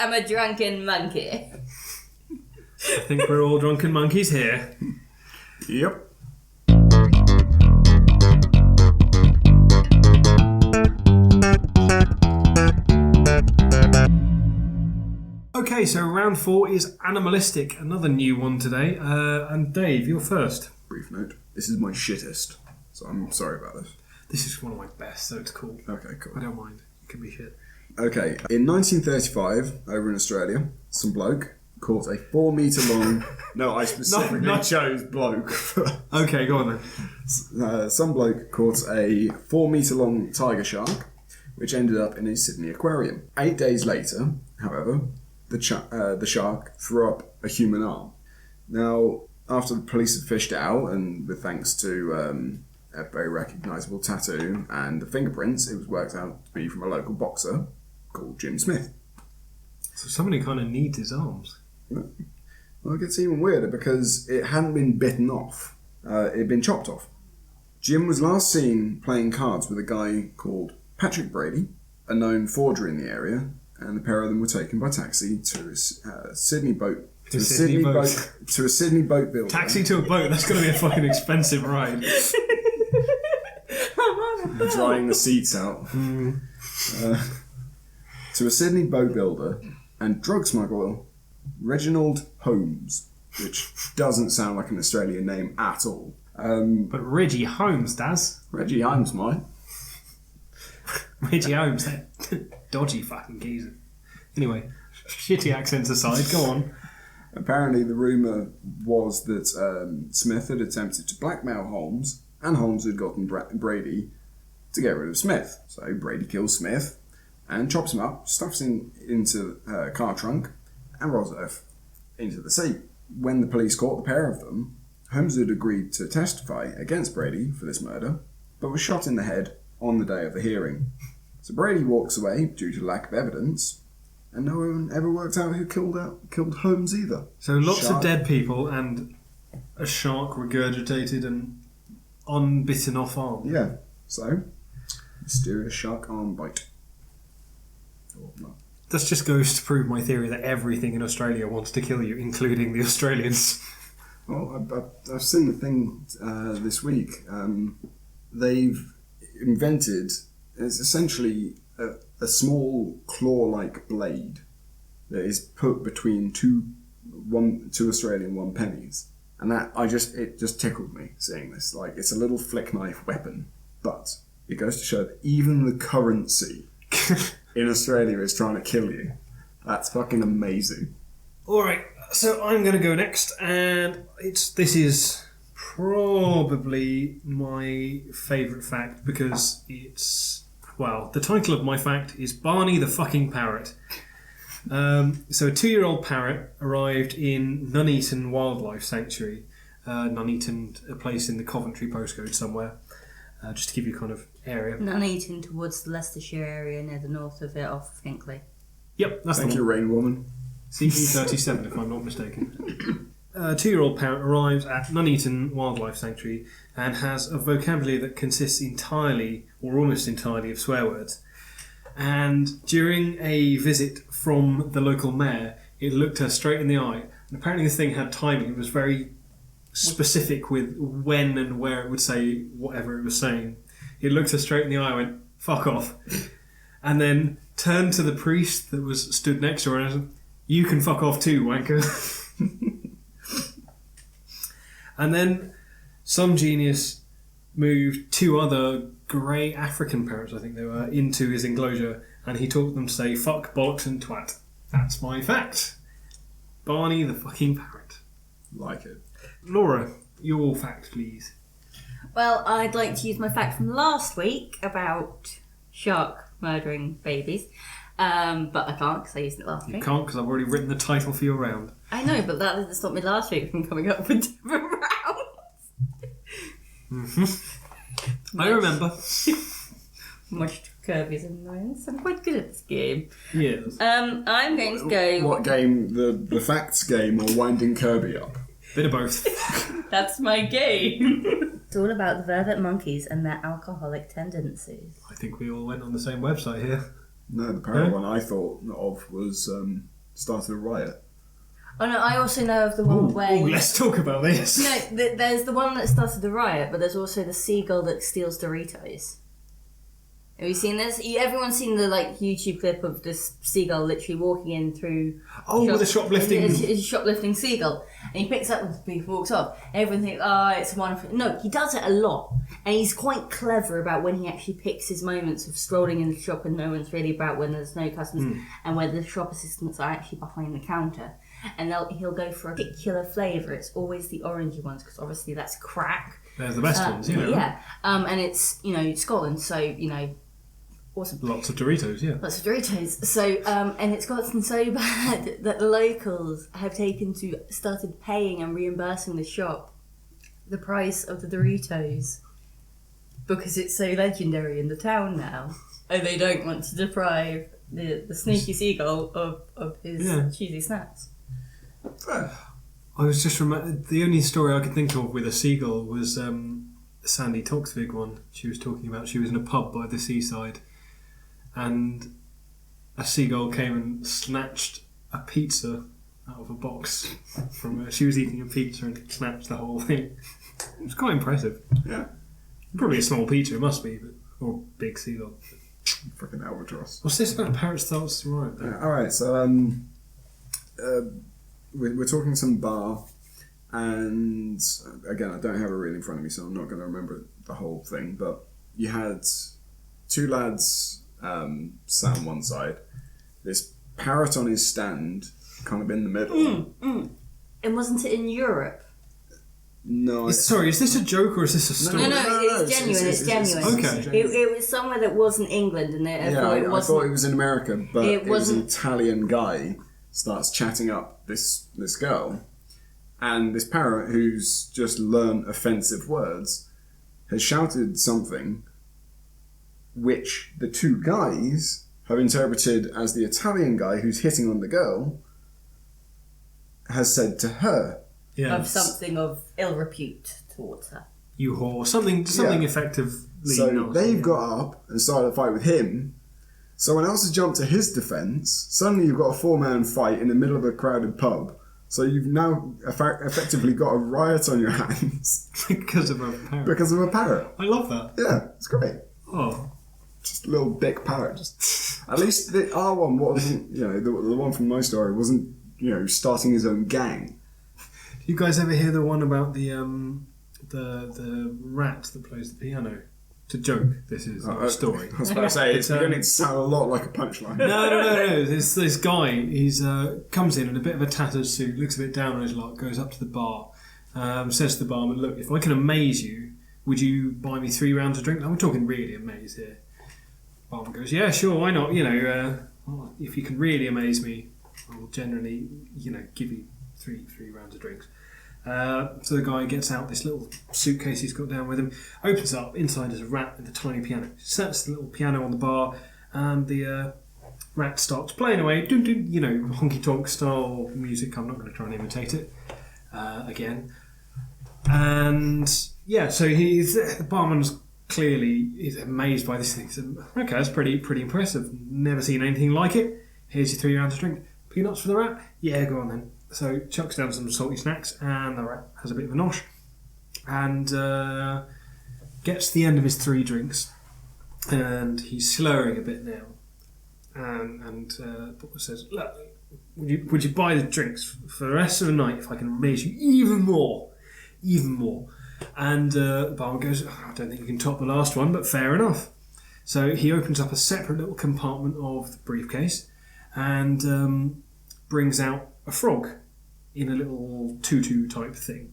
am a drunken monkey. I think we're all drunken monkeys here. Yep. Okay, so round 4 is Animalistic, another new one today. And Dave, you're first. Brief note. This is my shittest, so I'm sorry about this. This is one of my best, so it's cool. Okay, cool. I don't mind. It can be shit. Okay, in 1935, over in Australia, some bloke caught a 4 metre long... No, I specifically chose bloke. Okay, go on then. Some bloke caught a 4 metre long tiger shark, which ended up in a Sydney aquarium. 8 days later, however, the shark threw up a human arm. Now, after the police had fished it out, and with thanks to a very recognisable tattoo and the fingerprints, it was worked out to be from a local boxer called Jim Smith. So somebody kind of needs his arms. Well, it gets even weirder because it hadn't been bitten off. It had been chopped off. Jim was last seen playing cards with a guy called Patrick Brady, a known forger in the area, and the pair of them were taken by taxi to a Sydney boat. To a Sydney boat builder. Taxi to a boat, that's going to be a fucking expensive ride. Drying the seats out. To a Sydney boat builder and drug smuggler, Reginald Holmes, which doesn't sound like an Australian name at all. But Reggie Holmes does. Reggie Holmes, mate. Reggie Holmes, that dodgy fucking geezer. Anyway, shitty accents aside, go on. Apparently the rumour was that Smith had attempted to blackmail Holmes, and Holmes had gotten Brady to get rid of Smith. So Brady kills Smith and chops him up, stuffs him into a car trunk, and rolls it off into the sea. When the police caught the pair of them, Holmes had agreed to testify against Brady for this murder, but was shot in the head on the day of the hearing. So Brady walks away due to lack of evidence, and no one ever worked out who killed Holmes either. So lots of dead people and a shark regurgitated and unbitten off arm. Yeah, so mysterious shark arm bite. Or not. This just goes to prove my theory that everything in Australia wants to kill you, including the Australians. Well, I've seen the thing this week. They've invented, it's essentially a small claw-like blade that is put between two Australian 1 pennies, and it just tickled me seeing this. Like, it's a little flick knife weapon, but it goes to show that even the currency in Australia is trying to kill you. That's fucking amazing. Alright, so I'm going to go next, and this is probably my favourite fact because it's, well, the title of my fact is Barney the fucking Parrot. So a 2-year-old parrot arrived in Nuneaton Wildlife Sanctuary. Nuneaton, a place in the Coventry postcode somewhere. Just to give you kind of area. Nuneaton towards the Leicestershire area near the north of it off Hinkley. Yep, that's Thank the you, one. Rain Woman. CP37 if I'm not mistaken. A 2-year-old parrot arrives at Nuneaton Wildlife Sanctuary and has a vocabulary that consists entirely or almost entirely of swear words. And during a visit from the local mayor, it looked her straight in the eye. And apparently this thing had timing. It was very specific with when and where it would say whatever it was saying. It looked her straight in the eye and went, "Fuck off." And then turned to the priest that was stood next to her and said, "You can fuck off too, wanker." And then some genius moved 2 other grey African parrots, I think they were, into his enclosure, and he taught them to say fuck, bollocks and twat. That's my fact. Barney the fucking parrot. Like it. Laura, your fact, please. Well, I'd like to use my fact from last week about shark murdering babies, but I can't because I used it last week. You can't because I've already written the title for your round. I know, but that didn't stop me last week from coming up with different rounds. I remember. Much Kirby's annoyance. I'm quite good at this game. Yes. I'm going to go... What game? The facts game or winding Kirby up? Bit of both. That's my game. It's all about the vervet monkeys and their alcoholic tendencies. I think we all went on the same website here. No, the Parrot one I thought of was started a riot. Oh no, I also know of the one where... let's talk about this. No, there's the one that started the riot, but there's also the seagull that steals Doritos. Have you seen this? Everyone's seen the YouTube clip of this seagull literally walking in through... With a shoplifting... It's a shoplifting seagull. And he picks up with the people, walks off. Everyone thinks, it's wonderful. No, he does it a lot. And he's quite clever about when he actually picks his moments of strolling in the shop and no one's really about, when there's no customers, and where the shop assistants are actually behind the counter. And he'll go for a particular flavour. It's always the orangey ones, because obviously that's crack. They're the best ones, Yeah. And it's, Scotland, so, awesome. Lots of Doritos, yeah. Lots of Doritos. So, and it's gotten so bad that the locals have started paying and reimbursing the shop the price of the Doritos because it's so legendary in the town now. And they don't want to deprive the sneaky seagull of his cheesy snacks. I was just the only story I could think of with a seagull was Sandy Toksvig one. She was talking about she was in a pub by the seaside, and a seagull came and snatched a pizza out of a box from her. She was eating a pizza and snatched the whole thing. It was quite impressive. Yeah. Probably a small pizza, it must be, or a big seagull. Freaking albatross. What's this about Parrot starts to write? Yeah, alright, so we're talking some bar, and again, I don't have it really in front of me, so I'm not going to remember the whole thing, but you had two lads sat on one side, this parrot on his stand, kind of in the middle. And wasn't it in Europe? No. Sorry, is this a joke or is this a story? No, it's genuine. It's genuine. Okay. It was somewhere that wasn't England, and I thought it was in America, but it was an Italian guy starts chatting up this girl, and this parrot who's just learned offensive words has shouted something which the two guys have interpreted as the Italian guy who's hitting on the girl has said to her. Yeah. Of something of ill repute towards her. You whore. Something effectively. So they've got up and started a fight with him. Someone else has jumped to his defence. Suddenly you've got a four-man fight in the middle of a crowded pub. So you've now effectively got a riot on your hands. Because of a parrot. Because of a parrot. I love that. Yeah, it's great. Oh. Just a little dick parrot. At least our one wasn't, the one from my story wasn't, starting his own gang. You guys ever hear the one about the rat that plays the piano? It's a joke. This is not a story. I was about to say it's beginning to sound a lot like a punchline. No. This guy. He's comes in a bit of a tattered suit, looks a bit down on his luck, goes up to the bar, says to the barman, "Look, if I can amaze you, would you buy me 3 rounds of drink?" I'm talking really amaze here. Barman goes, "Yeah, sure, why not? If you can really amaze me, I'll generally, give you three rounds of drinks." So the guy gets out this little suitcase he's got down with him, opens up, inside is a rat with a tiny piano. Sets the little piano on the bar, and the rat starts playing away, honky tonk style music. I'm not going to try and imitate it again. And so the barman's clearly is amazed by this thing. He said, "Okay, that's pretty impressive. Never seen anything like it. Here's your 3 rounds of drink. Peanuts for the rat? Yeah, go on then." So chucks down some salty snacks, and the rat has a bit of a nosh, and gets to the end of his 3 drinks, and he's slurring a bit now, and says, "Look, would you buy the drinks for the rest of the night if I can amaze you even more?" And the barman goes, "I don't think you can top the last one, but fair enough." So he opens up a separate little compartment of the briefcase, and brings out a frog in a little tutu type thing,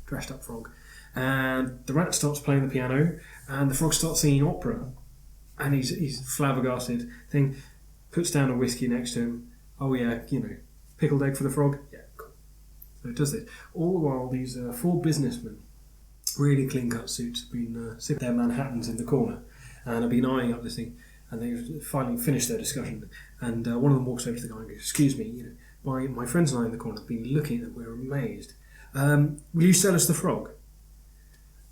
dressed up frog, and the rat starts playing the piano, and the frog starts singing opera, and he's flabbergasted. Thing puts down a whiskey next to him. "Oh yeah, pickled egg for the frog." Yeah, cool. So it does this all the while. These 4 businessmen, really clean cut suits, have been sipping their Manhattans in the corner, and have been eyeing up this thing. And they finally finished their discussion, and one of them walks over to the guy and goes, "Excuse me, my friends and I in the corner have been looking at it, we're amazed. Will you sell us the frog?"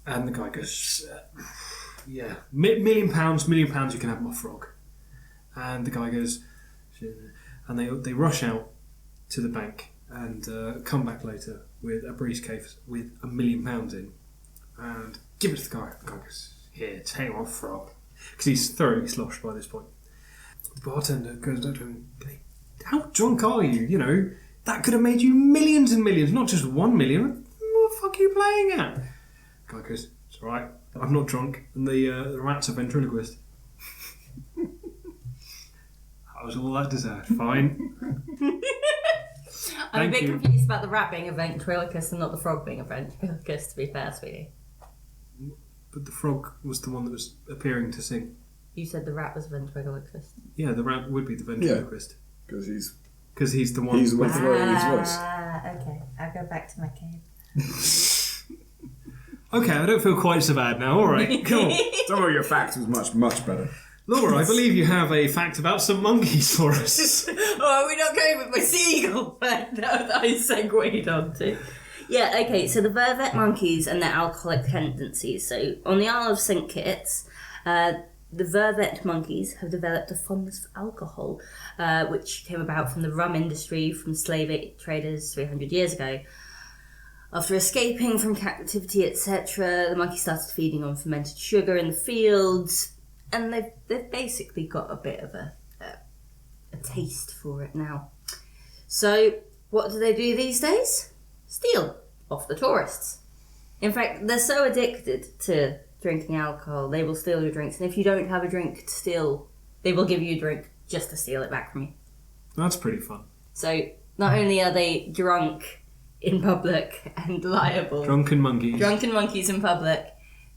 And the guy goes, "Yeah, £1 million you can have my frog." And the guy goes, shit. And they rush out to the bank and come back later with a briefcase with £1 million in and give it to the guy. The guy goes, here, take my frog. Because he's thoroughly sloshed by this point. The bartender goes up to him, how drunk are you? You know, that could have made you millions and millions, not just 1 million. What the fuck are you playing at? The guy goes, it's alright, I'm not drunk. And the rat's a ventriloquist. That was all that deserved. Fine. I'm a bit confused about the rat being a ventriloquist and not the frog being a ventriloquist, to be fair, sweetie. But the frog was the one that was appearing to sing. You said the rat was a ventriloquist. Yeah, the rat would be the ventriloquist. Because he's the one. He's the one throwing his voice. Okay. I'll go back to my cave. Okay, I don't feel quite so bad now. All right, cool. Some of your facts was much, much better. Laura, I believe you have a fact about some monkeys for us. Oh, we're not going with my seagull fact that I segued onto. Yeah, okay, so the vervet monkeys and their alcoholic tendencies. So, on the Isle of St. Kitts, the vervet monkeys have developed a fondness for alcohol, which came about from the rum industry from slave traders 300 years ago. After escaping from captivity, etc., the monkeys started feeding on fermented sugar in the fields, and they've basically got a bit of a taste for it now. So, what do they do these days? Steal off the tourists. In fact, they're so addicted to drinking alcohol, they will steal your drinks, and if you don't have a drink to steal, they will give you a drink just to steal it back from you. That's pretty fun. So, not only are they drunk in public and liable... Drunken monkeys in public,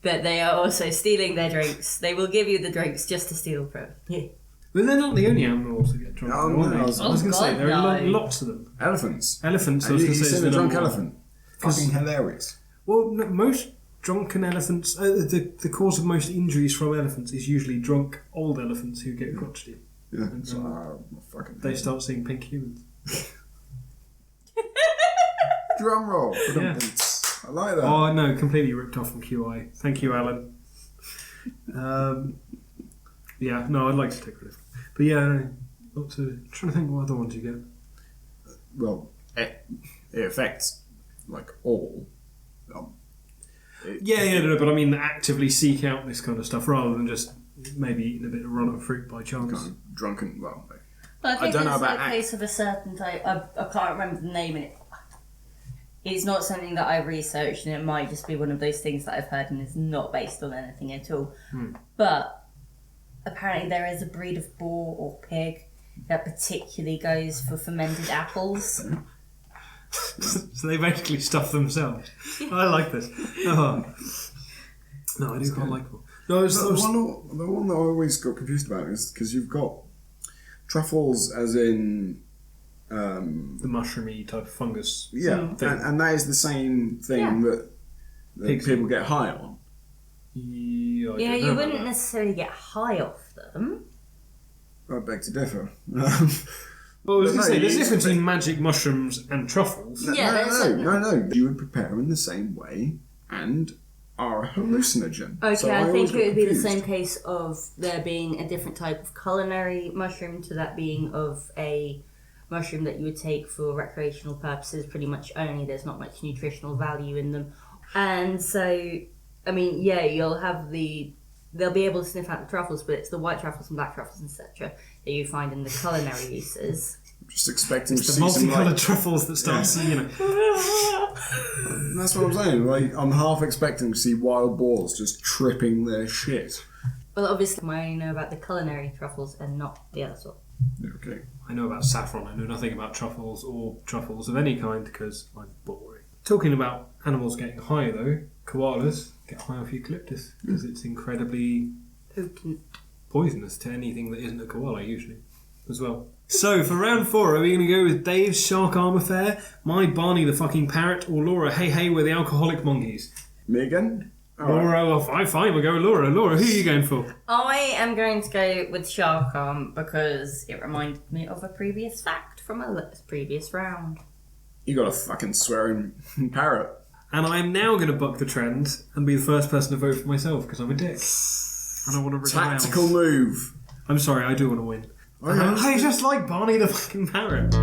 but they are also stealing their drinks. They will give you the drinks just to steal from you. But they're not the only animals that get drunk. Oh, though, are no. they? I was going to say, there are lots of them. Elephants. Elephants, I And was you going to say, is seen a the drunk number one. elephant? Fucking hilarious. Well, no, most drunken elephants, the cause of most injuries from elephants is usually drunk old elephants who get crotchety. Yeah. And Fucking they start seeing pink humans. Drum roll. Yeah. I like that. Oh, no, completely ripped off from QI. Thank you, Alan. Yeah, no, I'd like to take credit. But yeah, no, I'm trying to think what other ones you get. Well, it affects, like, all. No, but I mean actively seek out this kind of stuff rather than just maybe eating a bit of rotten fruit by chance. Kind of drunken, well... But I think don't know it's about a case of a certain type. I can't remember the name, and it's not something that I researched, and it might just be one of those things that I've heard and is not based on anything at all. But apparently there is a breed of boar or pig that particularly goes for fermented apples. So they basically stuff themselves. I like this. Oh. No, I do quite like them. No, the one that I always got confused about is because you've got truffles as in... the mushroomy type of fungus. Yeah, and that is the same thing that people get high on. Yeah, you wouldn't necessarily get high off them. I beg to differ. Well, I was going to say, there's a difference between magic mushrooms and truffles. No. You would prepare them in the same way and are a hallucinogen. Okay, So I think it would be the confused. same case of there being a different type of culinary mushroom to that being of a mushroom that you would take for recreational purposes pretty much only. There's not much nutritional value in them. And so, I mean, yeah, they'll be able to sniff out the truffles, but it's the white truffles and black truffles, etc. that you find in the culinary uses. I'm just expecting to It's the see some, multicoloured like... truffles that start seeing, That's what I'm saying. Like, I'm half expecting to see wild boars just tripping their shit. Well, obviously, I only know about the culinary truffles and not the other sort. Okay. I know about saffron. I know nothing about truffles or truffles of any kind because I'm boring. Talking about animals getting high, though, koalas get high off eucalyptus because it's incredibly Potent. poisonous to anything that isn't a koala, usually, as well. So, for round 4, are we going to go with Dave's shark arm affair, my Barney the fucking Parrot, or Laura, hey, we're the alcoholic monkeys? Me again? Laura, well, fine, we'll go with Laura. Laura, who are you going for? I am going to go with shark arm because it reminded me of a previous fact from a previous round. You got a fucking swearing parrot. And I am now going to buck the trend and be the first person to vote for myself because I'm a dick. And I want to Tactical move. I'm sorry, I do want to win. I just like Barney the fucking Parrot.